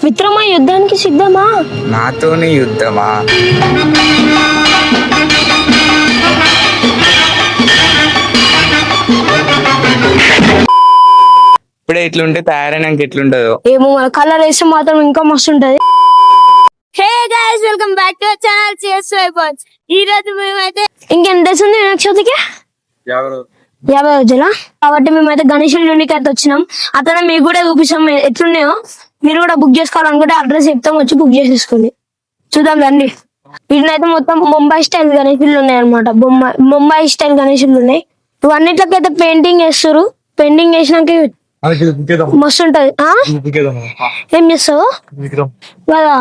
మిత్రమా యుద్ధానికి సిద్ధమా? నాతోని యుద్ధమా? ఇప్పుడే ఇట్లుంటే తయారైనాక ఎట్లుంటదో ఏమో, మన కలర్ వేస్తే మాత్రం ఇంకా మస్తు ఉంటది. Hey guys, welcome back to our channel CS Vibes. ఈ రోజు మేమైతే ఇంకెన్ని డేస్ ఉంది వినాయక చవితికి? 50 రోజులా? కాబట్టి మేమైతే గణేశుడి యూనిక్ అయితే వచ్చినాం. అతను మీకు కూడా చూపిస్తాం ఎట్లున్నాయో. మీరు కూడా బుక్ చేసుకోవాలనుకుంటే అడ్రస్ చెప్తాం, వచ్చి బుక్ చేసేసుకోండి. చూద్దాం రండి. వీటినైతే మొత్తం ముంబై స్టైల్ గణేశులు ఉన్నాయి అనమాట. ముంబై స్టైల్ గణేశులు ఉన్నాయి. ఇవన్నిట్లకైతే పెయింటింగ్ వేస్తారు. పెయింటింగ్ వేసినాక మస్తు ఉంటది. ఏం చేస్తావు కదా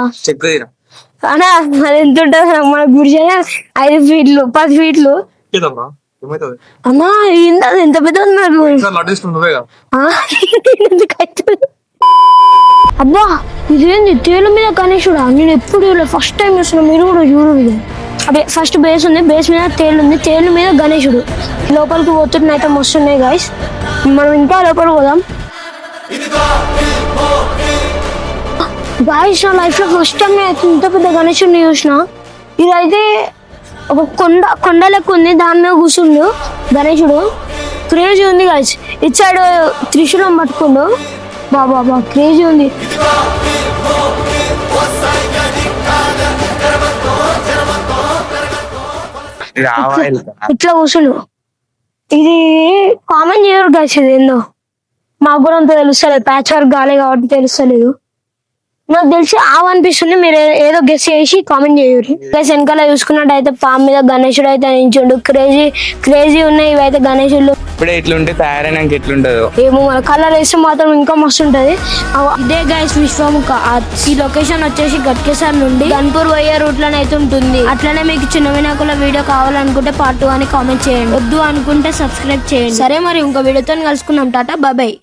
అన్నా? అది ఎంత ఉంటది మన గుడి 5 ఫీట్లు 10 ఫీట్లు అన్నా. ఎంత పెద్ద ఉన్నారు. అబ్బా, ఇదేంది తేలు మీద గణేశుడా? నేను ఎప్పుడు ఫస్ట్ టైం చూస్తున్నా. మీరు కూడా చూడు. అదే ఫస్ట్ బేస్ ఉంది, బేస్ మీద తేలు ఉంది, తేలు మీద గణేశుడు. లోపలికి పోతున్నాయి అయితే మస్తు ఉన్నాయి గైస్. మనం ఇంకా లోపలికి పోదాం. గాయస్, నా లైఫ్ లో ఫస్ట్ టైం ఇంత పెద్ద గణేశుడిని చూసిన. ఇదైతే ఒక కొండ లెక్క ఉంది, దాని మీద కూర్చుండు గణేశుడు. క్రేజీ ఉంది గాయస్. ఇటు సైడ్ త్రిశూలం పట్టుకుండు. బాబా క్రేజీ ఉంది. ఇట్లా కూర్చుండు. ఇది కామన్ చేయరు గాయస్. ఇది ఏందో మాకు కూడా అంత తెలుస్తలేదు. ప్యాచ్ వర్క్ కాలే కాబట్టి తెలుస్తలేదు. నాకు తెలిసి అనిపిస్తుంది. మీరు ఏదో గెస్ చేసి కామెంట్ చేయరు గైస్. వెనకాల చూసుకున్నట్టయితే పాము మీద గణేశుడు అయితే నించుండు. క్రేజీ ఉన్నాయి ఇవైతే గణేశుడు. ఇప్పుడే ఇట్లుంటే తయారైనాక ఎట్లుంటదో ఏమో, మన కలర్ వేస్తే మాత్రం ఇంకా మస్తు ఉంటది. ఇదే గైస్ విశ్వముఖ. ఈ లొకేషన్ వచ్చేసి గట్కేసర్ నుండి గన్పూర్ పోయే రూట్ లోనే అయితే ఉంటుంది. అట్లనే మీకు చిన్న వినాయకుల వీడియో కావాలనుకుంటే పార్ట్ 2 అని కామెంట్ చేయండి. వద్దు అనుకుంటే సబ్స్క్రైబ్ చేయండి. సరే, మరి ఇంకో వీడియోతో కలుసుకుందాం. టాటా, బాయ్.